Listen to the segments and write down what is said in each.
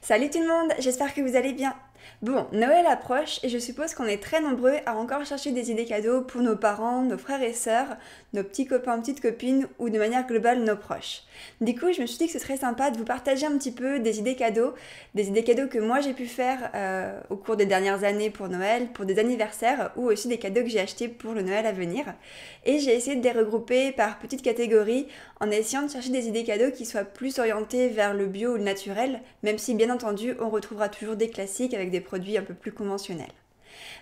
Salut tout le monde, j'espère que vous allez bien. Bon, Noël approche et je suppose qu'on est très nombreux à encore chercher des idées cadeaux pour nos parents, nos frères et sœurs, nos petits copains, petites copines ou de manière globale nos proches. Du coup, je me suis dit que ce serait sympa de vous partager un petit peu des idées cadeaux que moi j'ai pu faire au cours des dernières années pour Noël, pour des anniversaires ou aussi des cadeaux que j'ai achetés pour le Noël à venir. Et j'ai essayé de les regrouper par petites catégories en essayant de chercher des idées cadeaux qui soient plus orientées vers le bio ou le naturel, même si bien entendu on retrouvera toujours des classiques avec des produits un peu plus conventionnels.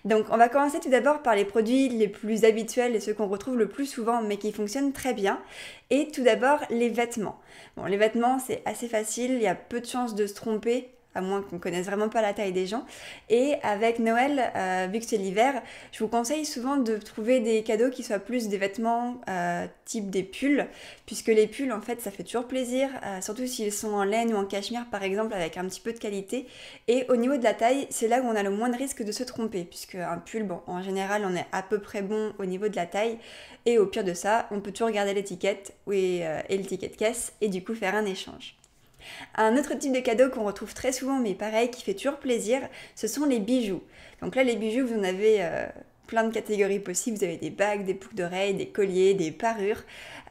Donc on va commencer tout d'abord par les produits les plus habituels et ceux qu'on retrouve le plus souvent mais qui fonctionnent très bien. Et tout d'abord les vêtements. Bon, les vêtements c'est assez facile, il y a peu de chances de se tromper à moins qu'on connaisse vraiment pas la taille des gens. Et avec Noël, vu que c'est l'hiver, je vous conseille souvent de trouver des cadeaux qui soient plus des vêtements type des pulls, puisque les pulls, en fait, ça fait toujours plaisir, surtout s'ils sont en laine ou en cachemire, par exemple, avec un petit peu de qualité. Et au niveau de la taille, c'est là où on a le moins de risque de se tromper, puisque un pull, bon, en général, on est à peu près bon au niveau de la taille. Et au pire de ça, on peut toujours regarder l'étiquette et le ticket de caisse, et du coup faire un échange. Un autre type de cadeau qu'on retrouve très souvent, mais pareil, qui fait toujours plaisir, ce sont les bijoux. Donc là, les bijoux, vous en avez plein de catégories possibles. Vous avez des bagues, des boucles d'oreilles, des colliers, des parures.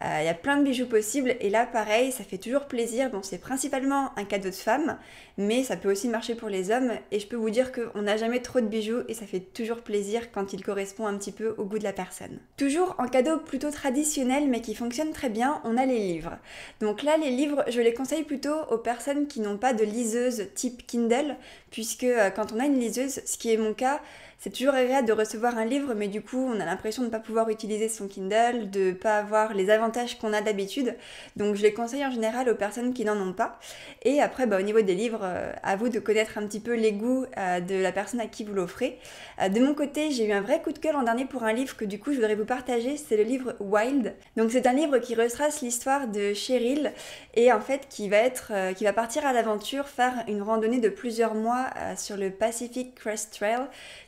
Il y a plein de bijoux possibles. Et là, pareil, ça fait toujours plaisir. Bon, c'est principalement un cadeau de femme, mais ça peut aussi marcher pour les hommes. Et je peux vous dire qu'on n'a jamais trop de bijoux et ça fait toujours plaisir quand il correspond un petit peu au goût de la personne. Toujours en cadeau plutôt traditionnel, mais qui fonctionne très bien, on a les livres. Donc là, les livres, je les conseille plutôt aux personnes qui n'ont pas de liseuse type Kindle, puisque quand on a une liseuse, ce qui est mon cas, c'est toujours agréable de recevoir un livre, mais du coup, on a l'impression de ne pas pouvoir utiliser son Kindle, de ne pas avoir les avantages qu'on a d'habitude. Donc, je les conseille en général aux personnes qui n'en ont pas. Et après, au niveau des livres, à vous de connaître un petit peu les goûts de la personne à qui vous l'offrez. De mon côté, j'ai eu un vrai coup de cœur l'an dernier pour un livre que du coup, je voudrais vous partager. C'est le livre Wild. Donc, c'est un livre qui retrace l'histoire de Cheryl et en fait, qui va partir à l'aventure faire une randonnée de plusieurs mois sur le Pacific Crest Trail,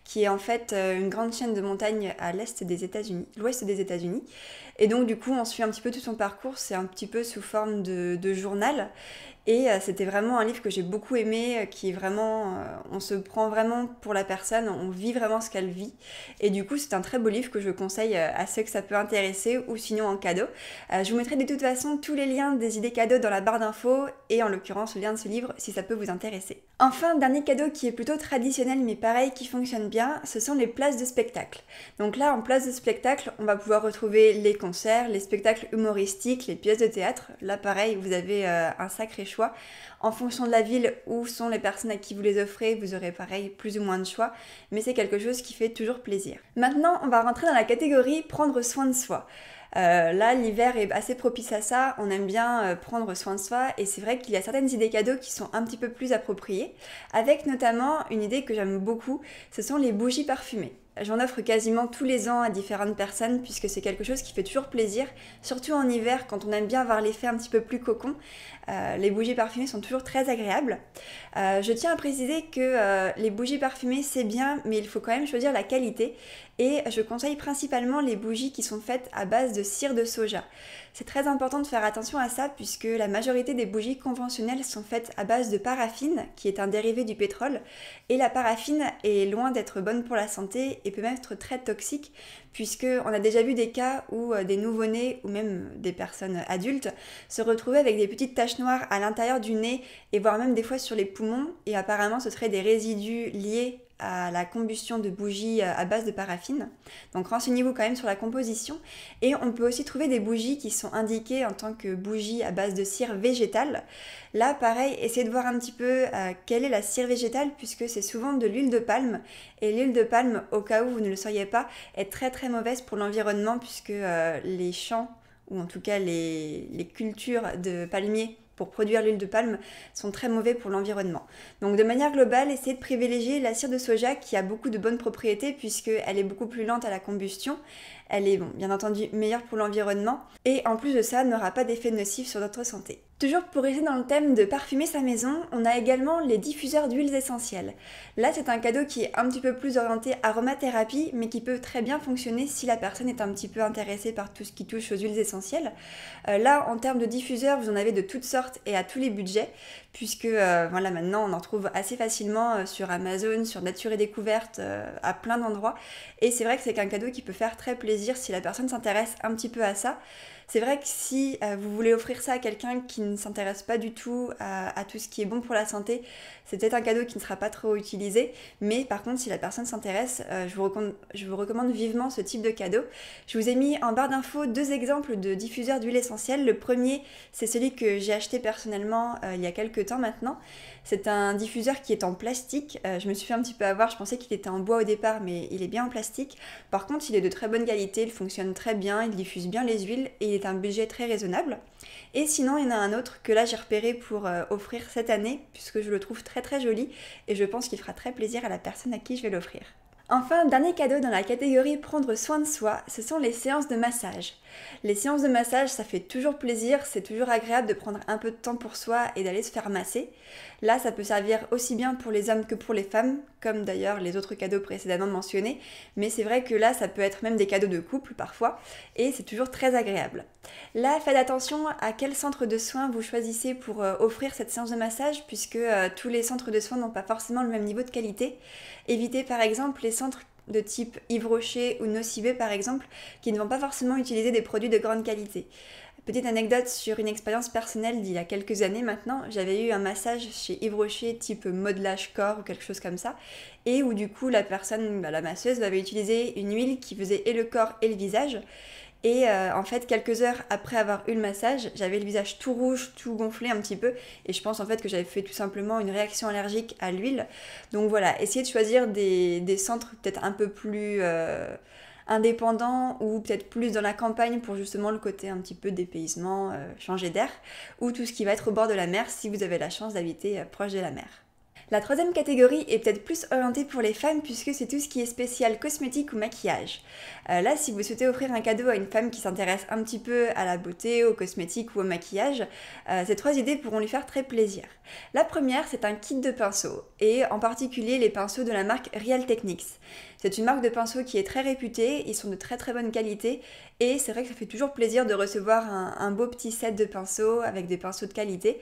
qui est en fait une grande chaîne de montagnes à l'ouest des États-Unis. Et donc du coup, on suit un petit peu tout son parcours, c'est un petit peu sous forme de journal. Et c'était vraiment un livre que j'ai beaucoup aimé, qui est vraiment, on se prend vraiment pour la personne, on vit vraiment ce qu'elle vit. Et du coup, c'est un très beau livre que je conseille à ceux que ça peut intéresser ou sinon en cadeau. Je vous mettrai de toute façon tous les liens des idées cadeaux dans la barre d'infos et en l'occurrence le lien de ce livre si ça peut vous intéresser. Enfin, dernier cadeau qui est plutôt traditionnel mais pareil qui fonctionne bien, ce sont les places de spectacle. Donc là, en place de spectacle, on va pouvoir retrouver les concerts, les spectacles humoristiques, les pièces de théâtre. Là, pareil, vous avez un sacré choix. En fonction de la ville où sont les personnes à qui vous les offrez, vous aurez pareil plus ou moins de choix, mais c'est quelque chose qui fait toujours plaisir. Maintenant, on va rentrer dans la catégorie prendre soin de soi. Là, l'hiver est assez propice à ça, on aime bien prendre soin de soi et c'est vrai qu'il y a certaines idées cadeaux qui sont un petit peu plus appropriées, avec notamment une idée que j'aime beaucoup, ce sont les bougies parfumées. J'en offre quasiment tous les ans à différentes personnes puisque c'est quelque chose qui fait toujours plaisir, surtout en hiver quand on aime bien avoir l'effet un petit peu plus cocon. Les bougies parfumées sont toujours très agréables. Je tiens à préciser que les bougies parfumées c'est bien, mais il faut quand même choisir la qualité et je conseille principalement les bougies qui sont faites à base de cire de soja. C'est très important de faire attention à ça puisque la majorité des bougies conventionnelles sont faites à base de paraffine, qui est un dérivé du pétrole, et la paraffine est loin d'être bonne pour la santé et peut même être très toxique puisqu'on a déjà vu des cas où des nouveau-nés ou même des personnes adultes se retrouvaient avec des petites taches noires à l'intérieur du nez et voire même des fois sur les poumons et apparemment ce seraient des résidus liés à la combustion de bougies à base de paraffine. Donc renseignez-vous quand même sur la composition. Et on peut aussi trouver des bougies qui sont indiquées en tant que bougies à base de cire végétale. Là, pareil, essayez de voir un petit peu quelle est la cire végétale puisque c'est souvent de l'huile de palme. Et l'huile de palme, au cas où vous ne le sauriez pas, est très très mauvaise pour l'environnement puisque les champs, ou en tout cas les cultures de palmiers pour produire l'huile de palme sont très mauvais pour l'environnement. Donc de manière globale, essayez de privilégier la cire de soja qui a beaucoup de bonnes propriétés puisqu'elle est beaucoup plus lente à la combustion. Elle est, bon, bien entendu, meilleure pour l'environnement et en plus de ça, n'aura pas d'effet nocif sur notre santé. Toujours pour rester dans le thème de parfumer sa maison, on a également les diffuseurs d'huiles essentielles. Là, c'est un cadeau qui est un petit peu plus orienté aromathérapie, mais qui peut très bien fonctionner si la personne est un petit peu intéressée par tout ce qui touche aux huiles essentielles. Là, en termes de diffuseurs, vous en avez de toutes sortes et à tous les budgets, puisque voilà, maintenant on en trouve assez facilement sur Amazon, sur Nature et Découverte, à plein d'endroits. Et c'est vrai que c'est un cadeau qui peut faire très plaisir si la personne s'intéresse un petit peu à ça. C'est vrai que si vous voulez offrir ça à quelqu'un qui ne s'intéresse pas du tout à tout ce qui est bon pour la santé, c'est peut-être un cadeau qui ne sera pas trop utilisé, mais par contre si la personne s'intéresse, je vous recommande vivement ce type de cadeau. Je vous ai mis en barre d'infos 2 exemples de diffuseurs d'huile essentielle. Le premier, c'est celui que j'ai acheté personnellement il y a quelques temps maintenant. C'est un diffuseur qui est en plastique. Je me suis fait un petit peu avoir, je pensais qu'il était en bois au départ, mais il est bien en plastique. Par contre, il est de très bonne qualité, il fonctionne très bien, il diffuse bien les huiles et il est un budget très raisonnable. Et sinon, il y en a un autre que là j'ai repéré pour offrir cette année, puisque je le trouve très très joli et je pense qu'il fera très plaisir à la personne à qui je vais l'offrir. Enfin, dernier cadeau dans la catégorie prendre soin de soi, ce sont les séances de massage. Les séances de massage, ça fait toujours plaisir, c'est toujours agréable de prendre un peu de temps pour soi et d'aller se faire masser. Là, ça peut servir aussi bien pour les hommes que pour les femmes, comme d'ailleurs les autres cadeaux précédemment mentionnés, mais c'est vrai que là, ça peut être même des cadeaux de couple parfois, et c'est toujours très agréable. Là, faites attention à quel centre de soins vous choisissez pour offrir cette séance de massage, puisque tous les centres de soins n'ont pas forcément le même niveau de qualité. Évitez par exemple les centres de type Yves Rocher ou Nocibé par exemple, qui ne vont pas forcément utiliser des produits de grande qualité. Petite anecdote sur une expérience personnelle d'il y a quelques années maintenant, j'avais eu un massage chez Yves Rocher type modelage corps ou quelque chose comme ça, et où du coup la personne, la masseuse, avait utilisé une huile qui faisait et le corps et le visage. Et en fait, quelques heures après avoir eu le massage, j'avais le visage tout rouge, tout gonflé un petit peu. Et je pense en fait que j'avais fait tout simplement une réaction allergique à l'huile. Donc voilà, essayez de choisir des centres peut-être un peu plus indépendants ou peut-être plus dans la campagne pour justement le côté un petit peu dépaysement, changer d'air. Ou tout ce qui va être au bord de la mer si vous avez la chance d'habiter proche de la mer. La troisième catégorie est peut-être plus orientée pour les femmes puisque c'est tout ce qui est spécial cosmétique ou maquillage. Là, si vous souhaitez offrir un cadeau à une femme qui s'intéresse un petit peu à la beauté, au cosmétique ou au maquillage, ces 3 idées pourront lui faire très plaisir. La première, c'est un kit de pinceaux, et en particulier les pinceaux de la marque Real Techniques. C'est une marque de pinceaux qui est très réputée, ils sont de très très bonne qualité, et c'est vrai que ça fait toujours plaisir de recevoir un beau petit set de pinceaux avec des pinceaux de qualité.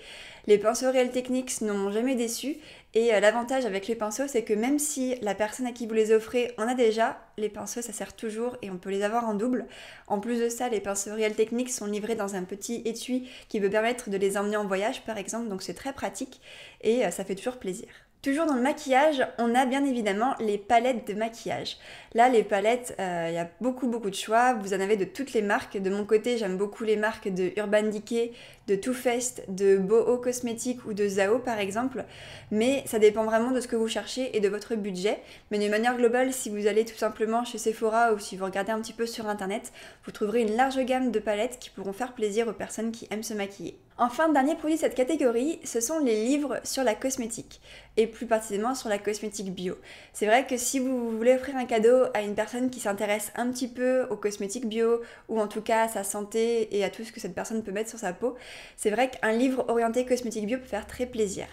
Les pinceaux Real Techniques n'ont jamais déçu, et l'avantage avec les pinceaux, c'est que même si la personne à qui vous les offrez en a déjà, les pinceaux ça sert toujours et on peut les avoir en double. En plus de ça, les pinceaux Real Techniques sont livrés dans un petit étui qui peut permettre de les emmener en voyage par exemple, donc c'est très pratique et ça fait toujours plaisir. Toujours dans le maquillage, on a bien évidemment les palettes de maquillage. Là, les palettes, il y a beaucoup de choix. Vous en avez de toutes les marques. De mon côté, j'aime beaucoup les marques de Urban Decay, de Too Faced, de Boho Cosmetics ou de Zao par exemple. Mais ça dépend vraiment de ce que vous cherchez et de votre budget. Mais de manière globale, si vous allez tout simplement chez Sephora ou si vous regardez un petit peu sur internet, vous trouverez une large gamme de palettes qui pourront faire plaisir aux personnes qui aiment se maquiller. Enfin, dernier produit de cette catégorie, ce sont les livres sur la cosmétique, et plus précisément sur la cosmétique bio. C'est vrai que si vous voulez offrir un cadeau à une personne qui s'intéresse un petit peu aux cosmétiques bio, ou en tout cas à sa santé et à tout ce que cette personne peut mettre sur sa peau, c'est vrai qu'un livre orienté cosmétique bio peut faire très plaisir.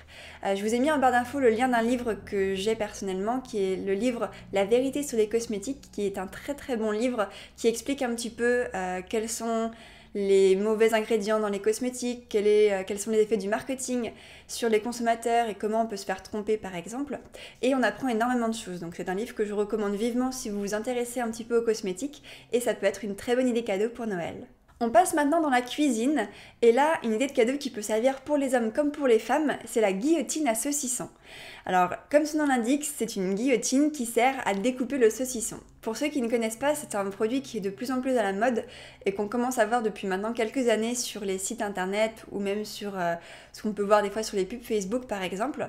Je vous ai mis en barre d'infos le lien d'un livre que j'ai personnellement, qui est le livre La vérité sur les cosmétiques, qui est un très très bon livre qui explique un petit peu quels sont les mauvais ingrédients dans les cosmétiques, quels sont les effets du marketing sur les consommateurs et comment on peut se faire tromper par exemple. Et on apprend énormément de choses, donc c'est un livre que je recommande vivement si vous vous intéressez un petit peu aux cosmétiques et ça peut être une très bonne idée cadeau pour Noël. On passe maintenant dans la cuisine, et là, une idée de cadeau qui peut servir pour les hommes comme pour les femmes, c'est la guillotine à saucisson. Alors, comme son nom l'indique, c'est une guillotine qui sert à découper le saucisson. Pour ceux qui ne connaissent pas, c'est un produit qui est de plus en plus à la mode et qu'on commence à voir depuis maintenant quelques années sur les sites internet ou même sur ce qu'on peut voir des fois sur les pubs Facebook par exemple.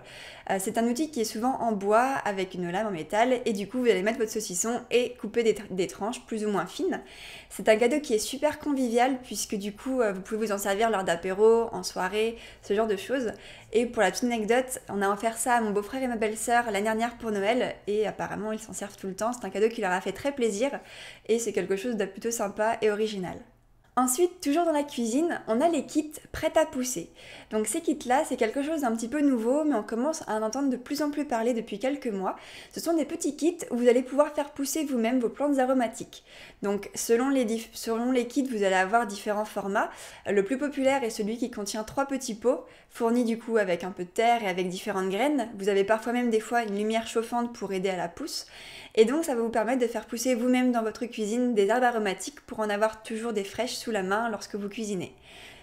C'est un outil qui est souvent en bois avec une lame en métal et du coup vous allez mettre votre saucisson et couper des tranches plus ou moins fines. C'est un cadeau qui est super convivial puisque du coup vous pouvez vous en servir lors d'apéros, en soirée, ce genre de choses. Et pour la petite anecdote, on a offert ça à mon beau-frère et ma belle-sœur l'année dernière pour Noël et apparemment ils s'en servent tout le temps. C'est un cadeau qui leur a m'a fait très plaisir et c'est quelque chose de plutôt sympa et original. Ensuite, toujours dans la cuisine, on a les kits prêts à pousser. Donc ces kits-là, c'est quelque chose d'un petit peu nouveau, mais on commence à en entendre de plus en plus parler depuis quelques mois. Ce sont des petits kits où vous allez pouvoir faire pousser vous-même vos plantes aromatiques. Donc selon les kits, vous allez avoir différents formats. Le plus populaire est celui qui contient 3 petits pots, fournis du coup avec un peu de terre et avec différentes graines. Vous avez parfois même des fois une lumière chauffante pour aider à la pousse. Et donc ça va vous permettre de faire pousser vous-même dans votre cuisine des herbes aromatiques pour en avoir toujours des fraîches sous la main lorsque vous cuisinez.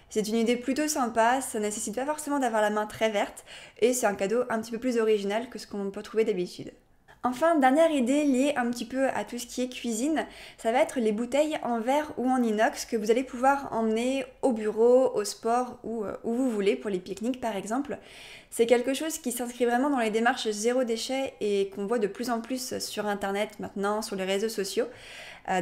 C'est une idée plutôt sympa, ça ne nécessite pas forcément d'avoir la main très verte et c'est un cadeau un petit peu plus original que ce qu'on peut trouver d'habitude. Enfin, dernière idée liée un petit peu à tout ce qui est cuisine, ça va être les bouteilles en verre ou en inox que vous allez pouvoir emmener au bureau, au sport ou où vous voulez pour les pique-niques par exemple. C'est quelque chose qui s'inscrit vraiment dans les démarches zéro déchet et qu'on voit de plus en plus sur internet maintenant, sur les réseaux sociaux.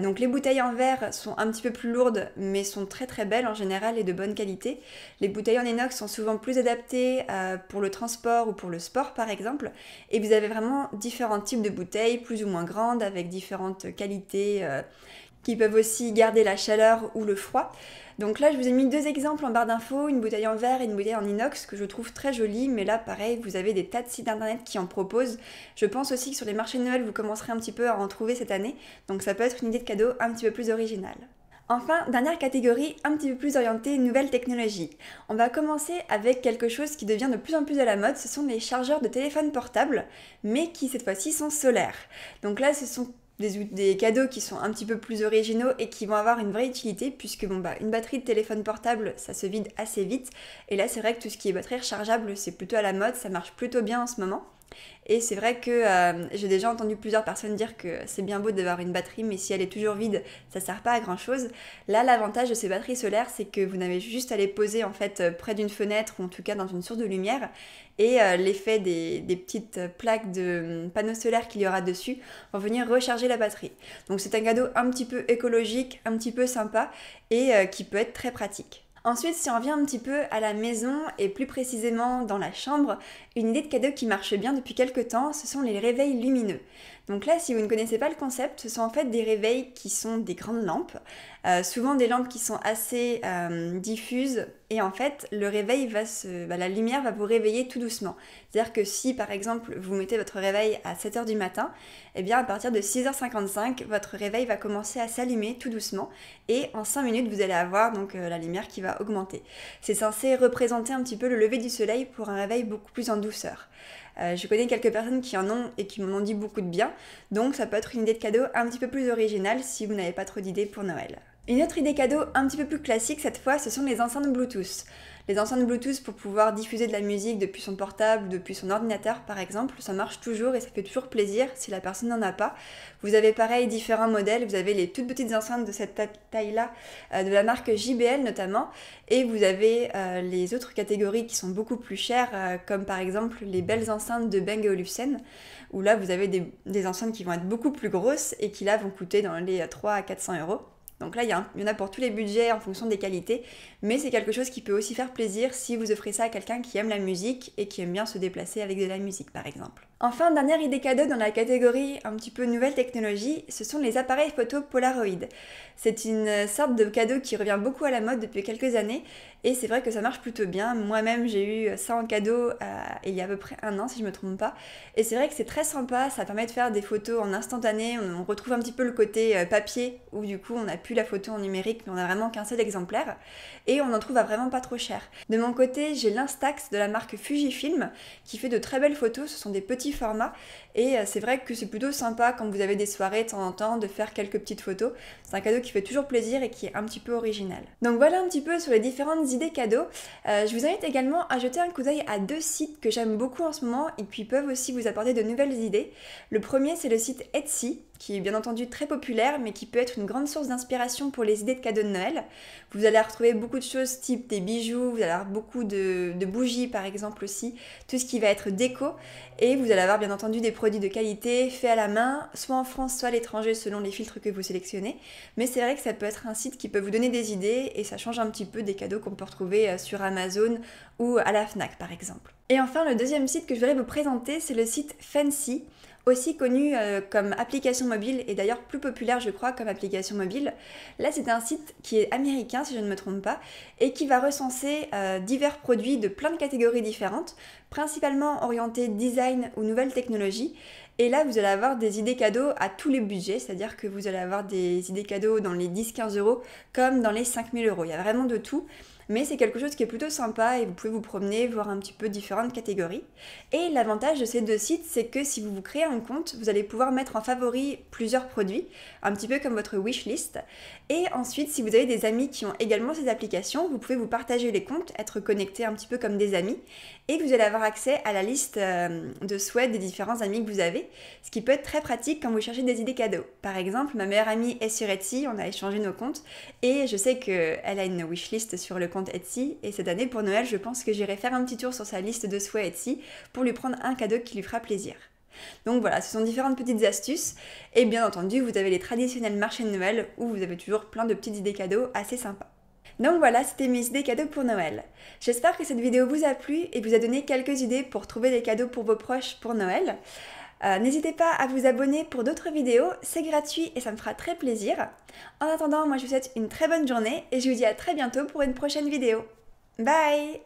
Donc les bouteilles en verre sont un petit peu plus lourdes mais sont très très belles en général et de bonne qualité. Les bouteilles en inox sont souvent plus adaptées pour le transport ou pour le sport par exemple. Et vous avez vraiment différents types de bouteilles, plus ou moins grandes, avec différentes qualités qui peuvent aussi garder la chaleur ou le froid. Donc là, je vous ai mis 2 exemples en barre d'infos, une bouteille en verre et une bouteille en inox que je trouve très jolie, mais là, pareil, vous avez des tas de sites internet qui en proposent. Je pense aussi que sur les marchés de Noël, vous commencerez un petit peu à en trouver cette année, donc ça peut être une idée de cadeau un petit peu plus originale. Enfin, dernière catégorie, un petit peu plus orientée nouvelles technologies. On va commencer avec quelque chose qui devient de plus en plus à la mode, ce sont les chargeurs de téléphone portable, mais qui cette fois-ci sont solaires. Donc là, ce sont des cadeaux qui sont un petit peu plus originaux et qui vont avoir une vraie utilité puisque une batterie de téléphone portable ça se vide assez vite et là c'est vrai que tout ce qui est batterie rechargeable c'est plutôt à la mode, ça marche plutôt bien en ce moment. Et c'est vrai que j'ai déjà entendu plusieurs personnes dire que c'est bien beau d'avoir une batterie, mais si elle est toujours vide, ça sert pas à grand chose. Là, l'avantage de ces batteries solaires, c'est que vous n'avez juste à les poser en fait près d'une fenêtre ou en tout cas dans une source de lumière. Et l'effet des petites plaques de panneaux solaires qu'il y aura dessus vont venir recharger la batterie. Donc c'est un cadeau un petit peu écologique, un petit peu sympa et qui peut être très pratique. Ensuite, si on revient un petit peu à la maison et plus précisément dans la chambre, une idée de cadeau qui marche bien depuis quelques temps, ce sont les réveils lumineux. Donc là, si vous ne connaissez pas le concept, ce sont en fait des réveils qui sont des grandes lampes, souvent des lampes qui sont assez diffuses et en fait le réveil la lumière va vous réveiller tout doucement. C'est-à-dire que si par exemple vous mettez votre réveil à 7h du matin, eh bien à partir de 6h55, votre réveil va commencer à s'allumer tout doucement et en 5 minutes vous allez avoir donc la lumière qui va augmenter. C'est censé représenter un petit peu le lever du soleil pour un réveil beaucoup plus en douceur. Je connais quelques personnes qui en ont et qui m'en ont dit beaucoup de bien, donc ça peut être une idée de cadeau un petit peu plus originale si vous n'avez pas trop d'idées pour Noël. Une autre idée cadeau un petit peu plus classique cette fois, ce sont les enceintes Bluetooth. Les enceintes Bluetooth pour pouvoir diffuser de la musique depuis son portable, depuis son ordinateur par exemple, ça marche toujours et ça fait toujours plaisir si la personne n'en a pas. Vous avez pareil différents modèles, vous avez les toutes petites enceintes de cette taille-là, de la marque JBL notamment, et vous avez les autres catégories qui sont beaucoup plus chères, comme par exemple les belles enceintes de Bang & Olufsen, où là vous avez des enceintes qui vont être beaucoup plus grosses et qui là vont coûter dans les 300 à 400 euros. Donc là, il y en a pour tous les budgets en fonction des qualités, mais c'est quelque chose qui peut aussi faire plaisir si vous offrez ça à quelqu'un qui aime la musique et qui aime bien se déplacer avec de la musique par exemple. Enfin, dernière idée cadeau dans la catégorie un petit peu nouvelle technologie, ce sont les appareils photo Polaroid. C'est une sorte de cadeau qui revient beaucoup à la mode depuis quelques années et c'est vrai que ça marche plutôt bien. Moi-même, j'ai eu ça en cadeau il y a à peu près 1 an si je me trompe pas. Et c'est vrai que c'est très sympa, ça permet de faire des photos en instantané, on retrouve un petit peu le côté papier où du coup on n'a plus la photo en numérique, mais on a vraiment qu'un seul exemplaire et on en trouve à vraiment pas trop cher. De mon côté, j'ai l'Instax de la marque Fujifilm qui fait de très belles photos, ce sont des petits formats et c'est vrai que c'est plutôt sympa quand vous avez des soirées de temps en temps de faire quelques petites photos. C'est un cadeau qui fait toujours plaisir et qui est un petit peu original. Donc voilà un petit peu sur les différentes idées cadeaux. Je vous invite également à jeter un coup d'œil à 2 sites que j'aime beaucoup en ce moment et qui peuvent aussi vous apporter de nouvelles idées. Le premier c'est le site Etsy, qui est bien entendu très populaire mais qui peut être une grande source d'inspiration pour les idées de cadeaux de Noël. Vous allez retrouver beaucoup de choses type des bijoux, vous allez avoir beaucoup de bougies par exemple aussi, tout ce qui va être déco et vous allez avoir bien entendu des produits de qualité faits à la main, soit en France soit à l'étranger selon les filtres que vous sélectionnez, mais c'est vrai que ça peut être un site qui peut vous donner des idées et ça change un petit peu des cadeaux qu'on peut retrouver sur Amazon ou à la Fnac par exemple. Et enfin le deuxième site que je voudrais vous présenter c'est le site Fancy. aussi connu comme application mobile et d'ailleurs plus populaire je crois comme application mobile. Là c'est un site qui est américain si je ne me trompe pas et qui va recenser divers produits de plein de catégories différentes, principalement orientés design ou nouvelles technologies. Et là vous allez avoir des idées cadeaux à tous les budgets, c'est-à-dire que vous allez avoir des idées cadeaux dans les 10-15 euros comme dans les 5000 euros. Il y a vraiment de tout. Mais c'est quelque chose qui est plutôt sympa et vous pouvez vous promener, voir un petit peu différentes catégories. Et l'avantage de ces deux sites, c'est que si vous vous créez un compte, vous allez pouvoir mettre en favori plusieurs produits, un petit peu comme votre wishlist. Et ensuite, si vous avez des amis qui ont également ces applications, vous pouvez vous partager les comptes, être connectés un petit peu comme des amis, et vous allez avoir accès à la liste de souhaits des différents amis que vous avez, ce qui peut être très pratique quand vous cherchez des idées cadeaux. Par exemple, ma meilleure amie est sur Etsy, on a échangé nos comptes, et je sais qu'elle a une wishlist sur le compte Etsy, et cette année pour Noël, je pense que j'irai faire un petit tour sur sa liste de souhaits Etsy pour lui prendre un cadeau qui lui fera plaisir. Donc voilà, ce sont différentes petites astuces, et bien entendu, vous avez les traditionnels marchés de Noël où vous avez toujours plein de petites idées cadeaux assez sympas. Donc voilà, c'était mes idées cadeaux pour Noël. J'espère que cette vidéo vous a plu et vous a donné quelques idées pour trouver des cadeaux pour vos proches pour Noël. N'hésitez pas à vous abonner pour d'autres vidéos, c'est gratuit et ça me fera très plaisir. En attendant, moi je vous souhaite une très bonne journée et je vous dis à très bientôt pour une prochaine vidéo. Bye!